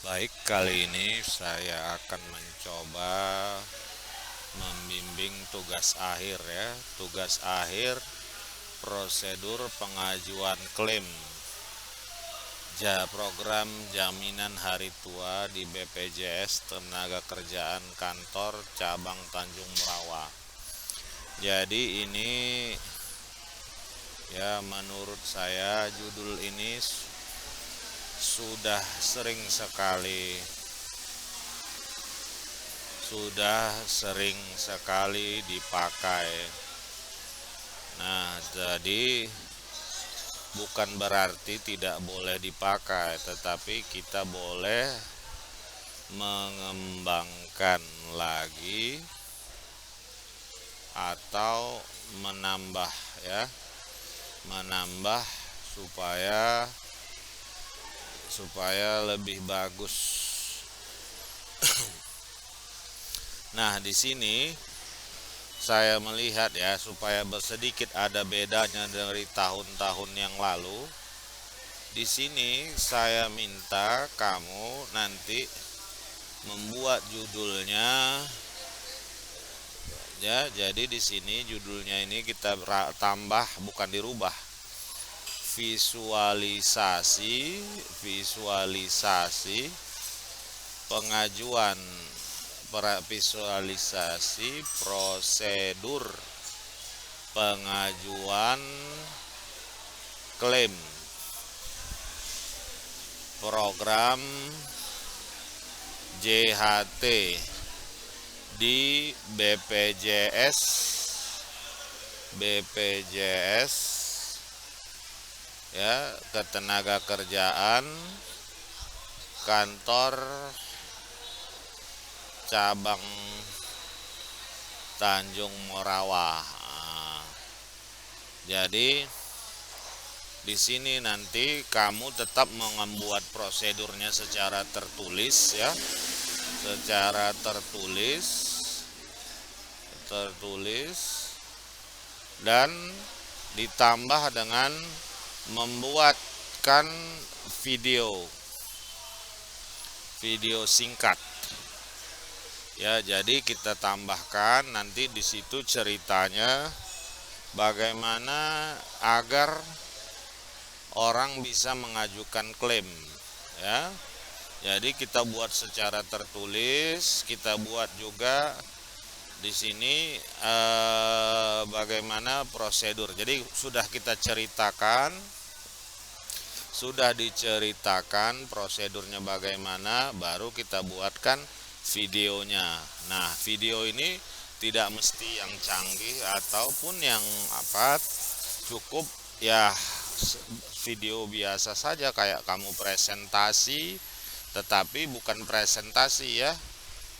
Baik, kali ini saya akan mencoba membimbing tugas akhir ya. Tugas akhir prosedur pengajuan klaim program jaminan hari tua di BPJS Tenaga Kerjaan Kantor Cabang Tanjung Merawa. Jadi ini ya menurut saya judul ini sudah sering sekali dipakai. Nah, jadi bukan berarti tidak boleh dipakai, tetapi kita boleh mengembangkan lagi atau menambah ya, menambah supaya lebih bagus. Nah, di sini saya melihat ya, supaya sedikit ada bedanya dari tahun-tahun yang lalu. Di sini saya minta kamu nanti membuat judulnya ya. Jadi di sini judulnya ini kita tambah, bukan dirubah. Visualisasi pengajuan visualisasi prosedur pengajuan klaim program JHT di BPJS ya, Ketenagakerjaan Kantor Cabang Tanjung Merawa. Jadi di sini nanti kamu tetap membuat prosedurnya secara tertulis ya, secara tertulis dan ditambah dengan membuatkan video singkat. Ya, jadi kita tambahkan nanti di situ ceritanya bagaimana agar orang bisa mengajukan klaim ya. Jadi kita buat secara tertulis, kita buat juga di sini bagaimana prosedur. Jadi sudah diceritakan prosedurnya bagaimana, baru kita buatkan videonya. Nah, video ini tidak mesti yang canggih ataupun yang cukup ya video biasa saja kayak kamu presentasi, tetapi bukan presentasi ya,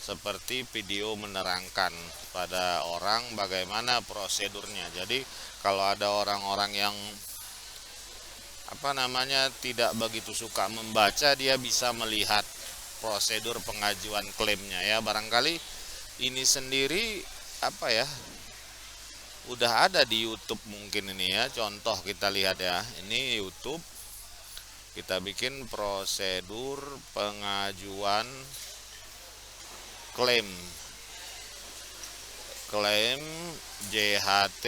seperti video menerangkan pada orang bagaimana prosedurnya. Jadi kalau ada orang-orang yang tidak begitu suka membaca, dia bisa melihat prosedur pengajuan klaimnya ya. Barangkali ini sendiri udah ada di YouTube mungkin ini ya. Contoh kita lihat ya, ini YouTube, kita bikin prosedur pengajuan klaim JHT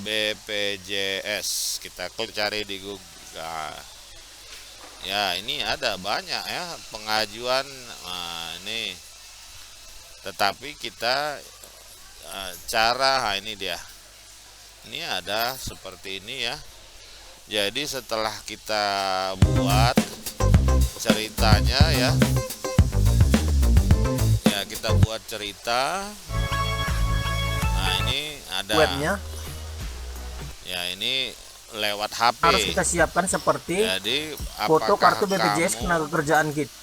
BPJS. Kita klik cari di Google. Ya, ini ada banyak ya pengajuan. Nah, ini tetapi kita ini dia. Ini ada seperti ini ya. Jadi setelah kita buat ceritanya ya. Ya, kita buat cerita. Nah, ini ada webnya ya, ini lewat HP. harus kita siapkan seperti Jadi foto apakah kartu BPJS kamu Ketenagakerjaan kita.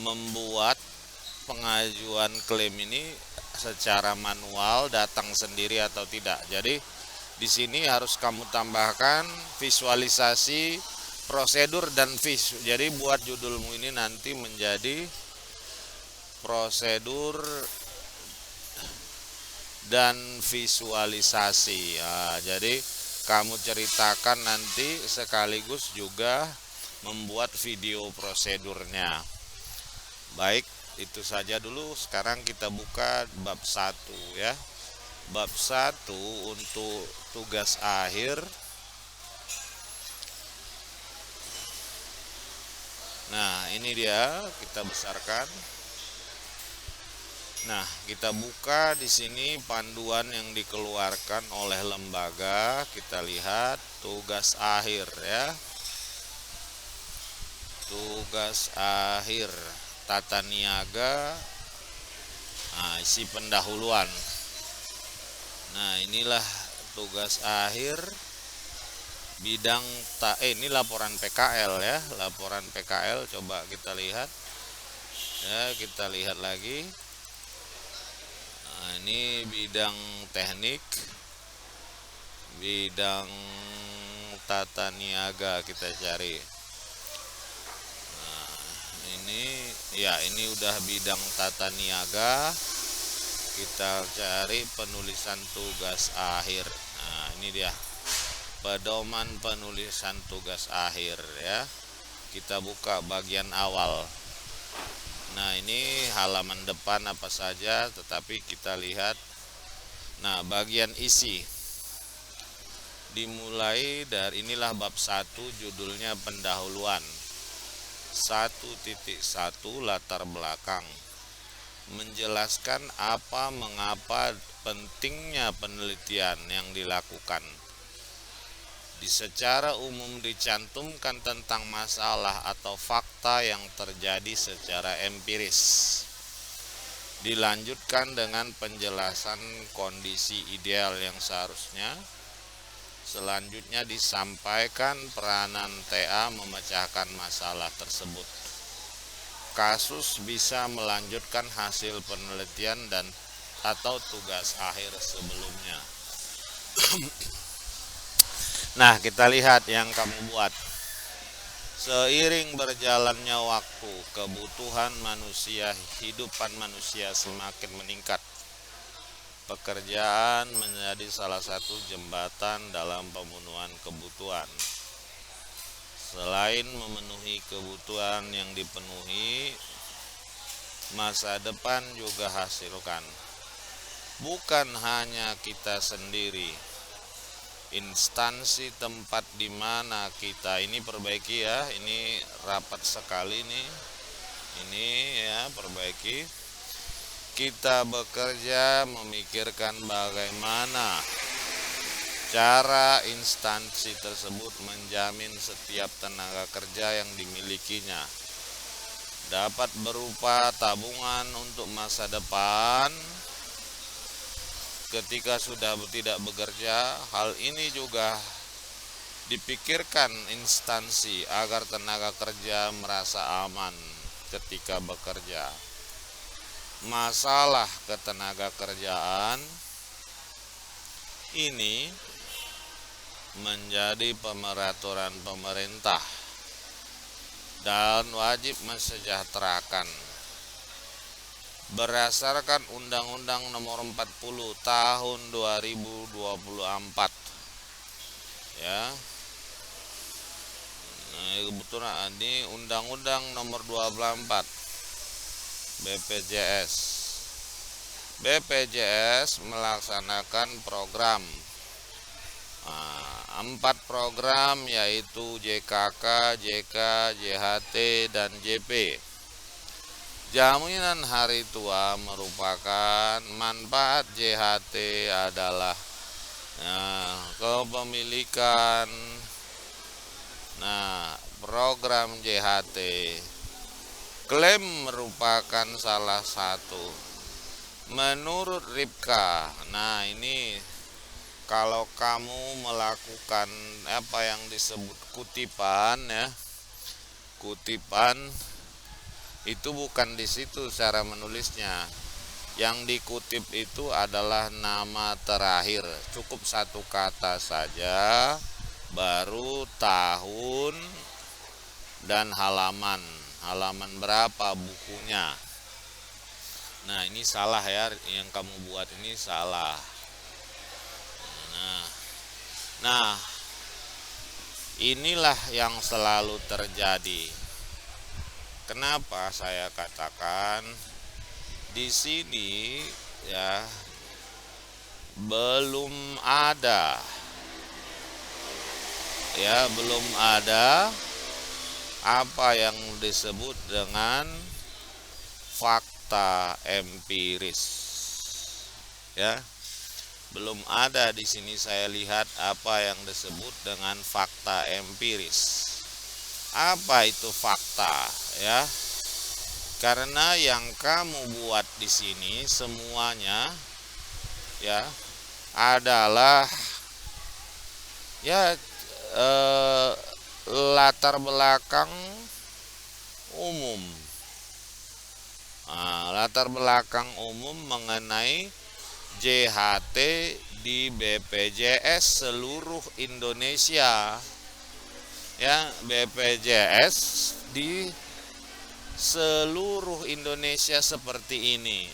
membuat pengajuan klaim ini secara manual, datang sendiri atau tidak? Jadi di sini harus kamu tambahkan visualisasi prosedur dan Jadi buat judulmu ini nanti menjadi prosedur dan visualisasi. Nah, jadi kamu ceritakan nanti sekaligus juga membuat video prosedurnya. Baik, itu saja dulu. Sekarang kita buka bab 1 ya. Bab 1 untuk tugas akhir. Nah, ini dia, kita besarkan. Nah, kita buka di sini panduan yang dikeluarkan oleh lembaga. Kita lihat tugas akhir ya. Tugas akhir tata niaga. Nah, isi pendahuluan. Nah, inilah tugas akhir bidang ini laporan PKL ya, laporan PKL. Coba kita lihat ya, kita lihat lagi. Nah, ini bidang teknik, bidang tata niaga kita cari. Nah, ini udah bidang tata niaga. Kita cari penulisan tugas akhir. Nah, ini dia pedoman penulisan tugas akhir ya. Kita buka bagian awal. Nah, ini halaman depan apa saja, tetapi kita lihat. Nah, bagian isi dimulai dari inilah bab 1, judulnya pendahuluan. 1.1 latar belakang, menjelaskan apa mengapa pentingnya penelitian yang dilakukan. Secara umum dicantumkan tentang masalah atau fakta yang terjadi secara empiris. Dilanjutkan dengan penjelasan kondisi ideal yang seharusnya. Selanjutnya disampaikan peranan TA memecahkan masalah tersebut. Kasus bisa melanjutkan hasil penelitian dan atau tugas akhir sebelumnya. Nah, kita lihat yang kamu buat. Seiring berjalannya waktu, kebutuhan manusia, hidupan manusia semakin meningkat. Pekerjaan menjadi salah satu jembatan dalam pemenuhan kebutuhan. Selain memenuhi kebutuhan yang dipenuhi, masa depan juga hasilkan. Bukan hanya kita sendiri, instansi tempat di mana kita ini perbaiki ya, ini rapat sekali nih. Ini ya, perbaiki. Kita bekerja memikirkan bagaimana cara instansi tersebut menjamin setiap tenaga kerja yang dimilikinya dapat berupa tabungan untuk masa depan ketika sudah tidak bekerja. Hal ini juga dipikirkan instansi agar tenaga kerja merasa aman ketika bekerja. Masalah ketenaga kerjaan ini menjadi pemeraturan pemerintah dan wajib mensejahterakan berdasarkan Undang-Undang Nomor 40 Tahun 2024 ya. Nah, kebetulan ini Undang-Undang Nomor 24 BPJS. BPJS melaksanakan program 4 program, yaitu JKK, JK, JHT, dan JP. Jaminan hari tua merupakan manfaat. JHT adalah kepemilikan. Nah, program JHT klaim merupakan salah satu. Menurut Ripka, nah ini kalau kamu melakukan apa yang disebut kutipan ya, kutipan itu bukan di situ cara menulisnya. Yang dikutip itu adalah nama terakhir, cukup satu kata saja, baru tahun dan halaman. Halaman berapa bukunya. Nah, ini salah ya, yang kamu buat ini salah. Nah, inilah yang selalu terjadi. Kenapa saya katakan di sini ya belum ada apa yang disebut dengan fakta empiris. Ya, belum ada di sini saya lihat apa yang disebut dengan fakta empiris. Apa itu fakta ya? Karena yang kamu buat di sini semuanya ya adalah ya latar belakang umum. Latar belakang umum mengenai JHT di BPJS seluruh Indonesia. Ya, BPJS di seluruh Indonesia seperti ini.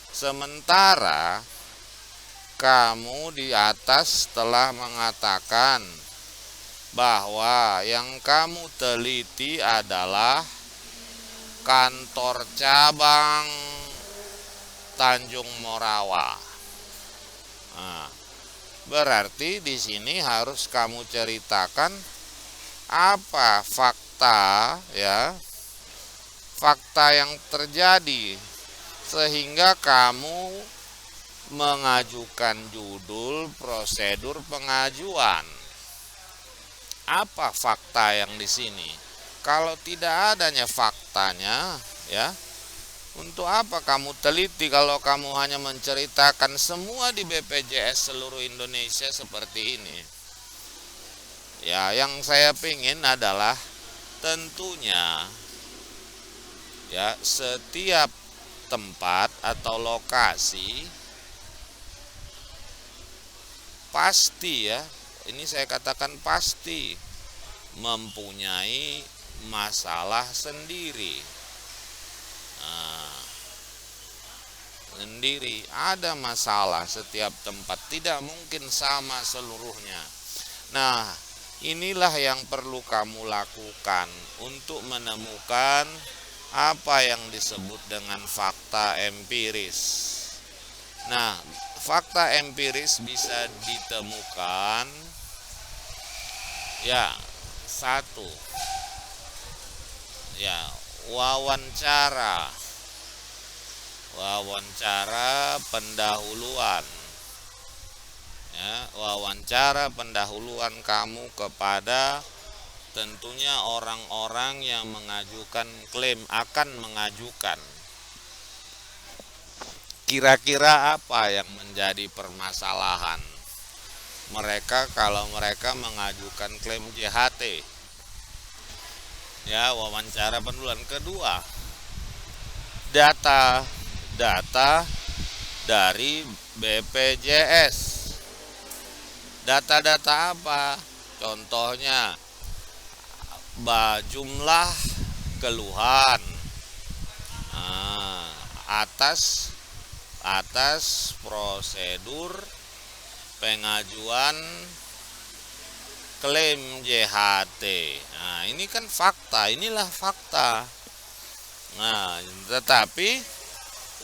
Sementara kamu di atas telah mengatakan bahwa yang kamu teliti adalah kantor cabang Tanjung Morawa. Nah, berarti di sini harus kamu ceritakan apa fakta ya, fakta yang terjadi sehingga kamu mengajukan judul prosedur pengajuan. Apa fakta yang di sini? Kalau tidak adanya faktanya, ya, untuk apa kamu teliti kalau kamu hanya menceritakan semua di BPJS seluruh Indonesia seperti ini? Ya, yang saya pingin adalah tentunya ya setiap tempat atau lokasi pasti ya, ini saya katakan pasti mempunyai masalah sendiri. Ada masalah setiap tempat, tidak mungkin sama seluruhnya. Nah, inilah yang perlu kamu lakukan untuk menemukan apa yang disebut dengan fakta empiris. Nah, fakta empiris bisa ditemukan ya, satu ya, wawancara pendahuluan ya, wawancara pendahuluan kamu kepada tentunya orang-orang yang mengajukan klaim, akan mengajukan. Kira-kira apa yang menjadi permasalahan mereka kalau mereka mengajukan klaim JHT? Ya, wawancara pendahuluan. Kedua, data dari BPJS. Data-data apa? Contohnya jumlah keluhan atas prosedur pengajuan klaim JHT. Nah, ini kan fakta, inilah fakta. Nah, tetapi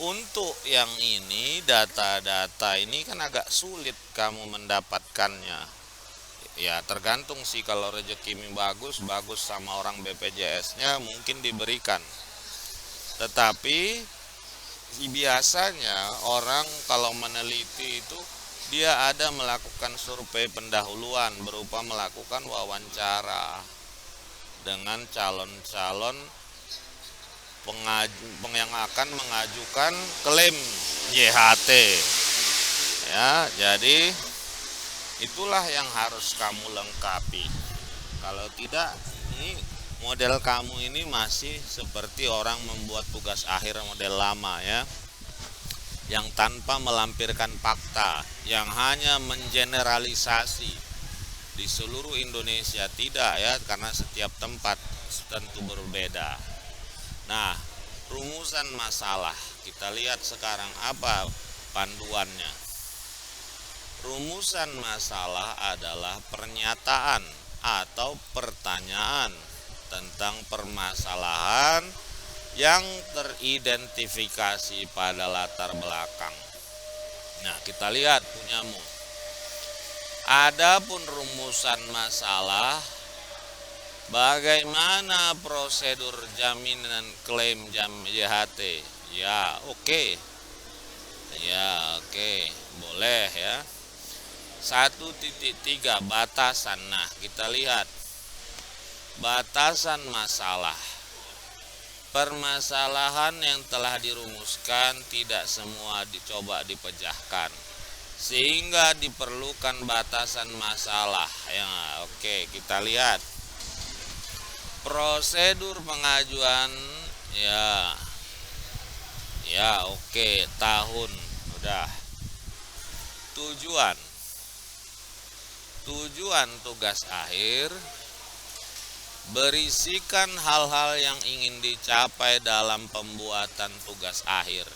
untuk yang ini, data-data ini kan agak sulit kamu mendapatkannya. Ya, tergantung sih, kalau rezekimu bagus sama orang BPJS-nya mungkin diberikan. Tetapi biasanya orang kalau meneliti itu dia ada melakukan survei pendahuluan berupa melakukan wawancara dengan calon-calon yang akan mengajukan klaim JHT. Ya, jadi itulah yang harus kamu lengkapi. Kalau tidak, ini model kamu ini masih seperti orang membuat tugas akhir model lama ya, yang tanpa melampirkan fakta, yang hanya mengeneralisasi di seluruh Indonesia. Tidak ya, karena setiap tempat tentu berbeda. Nah, rumusan masalah kita lihat sekarang apa panduannya. Rumusan masalah adalah pernyataan atau pertanyaan tentang permasalahan yang teridentifikasi pada latar belakang. Nah, kita lihat punyamu. Adapun rumusan masalah, bagaimana prosedur jaminan klaim JHT? Ya, oke. Ya, oke. Boleh ya. 1.3 batasan. Nah, kita lihat batasan masalah. Permasalahan yang telah dirumuskan tidak semua dicoba dipecahkan, sehingga diperlukan batasan masalah. Ya, oke, kita lihat prosedur pengajuan. Ya, oke, tahun udah. Tujuan tugas akhir berisikan hal-hal yang ingin dicapai dalam pembuatan tugas akhir.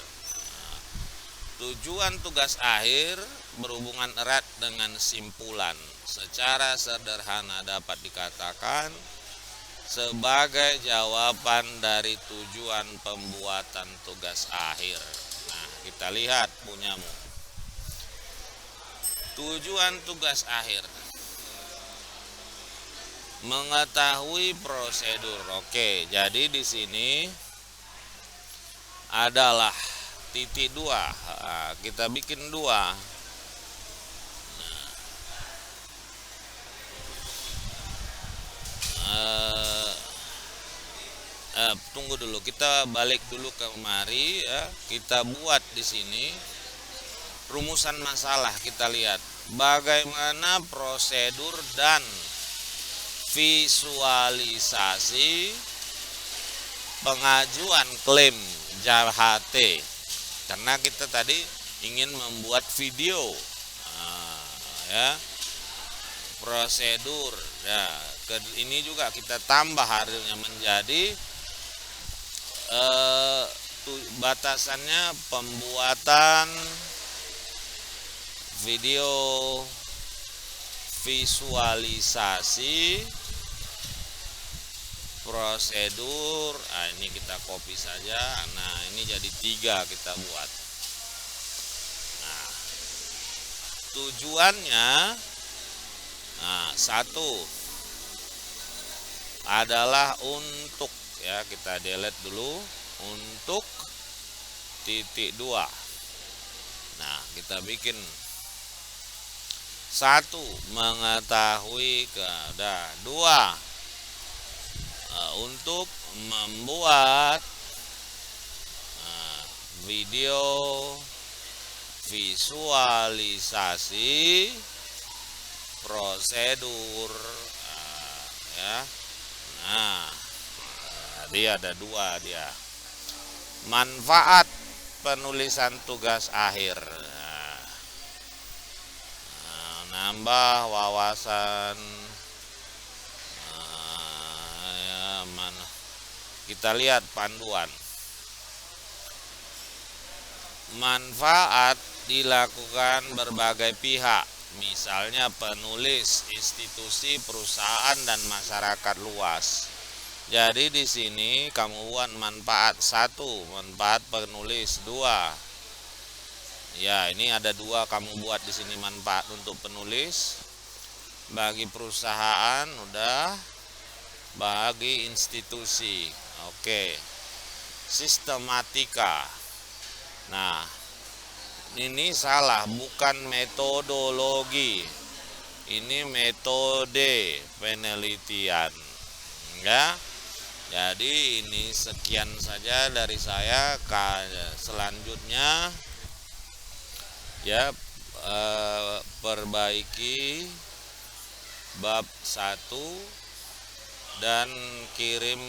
Tujuan tugas akhir berhubungan erat dengan simpulan. Secara sederhana dapat dikatakan sebagai jawaban dari tujuan pembuatan tugas akhir. Nah, kita lihat punyamu. Tujuan tugas akhir mengetahui prosedur. Oke, jadi di sini adalah titik 2. Kita bikin 2. Tunggu dulu, kita balik dulu kemari ya. Kita buat di sini rumusan masalah. Kita lihat bagaimana prosedur dan visualisasi pengajuan klaim JHT, karena kita tadi ingin membuat video. Ya, prosedur ya, ini juga kita tambah harusnya menjadi batasannya pembuatan video visualisasi prosedur. Ini kita copy saja. Nah, ini jadi 3 kita buat. Nah, tujuannya, 1 adalah untuk, ya kita delete dulu, untuk titik 2. Nah, kita bikin 1 mengetahui 2 untuk membuat video visualisasi prosedur. Ya. Nah, dia ada 2 dia. Manfaat penulisan tugas akhir. Nambah wawasan. Kita lihat panduan. Manfaat dilakukan berbagai pihak, misalnya penulis, institusi, perusahaan, dan masyarakat luas. Jadi di sini kamu buat manfaat 1, manfaat penulis. 2, ya ini ada 2 kamu buat di sini, manfaat untuk penulis, bagi perusahaan udah, bagi institusi. Oke, sistematika. Nah, ini salah, bukan metodologi, ini metode penelitian, ya. Jadi ini sekian saja dari saya. Selanjutnya ya, perbaiki bab 1 dan kirim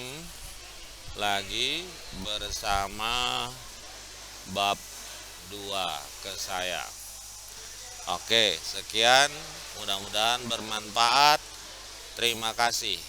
lagi bersama bab 2 ke saya. Oke, sekian, mudah-mudahan bermanfaat. Terima kasih.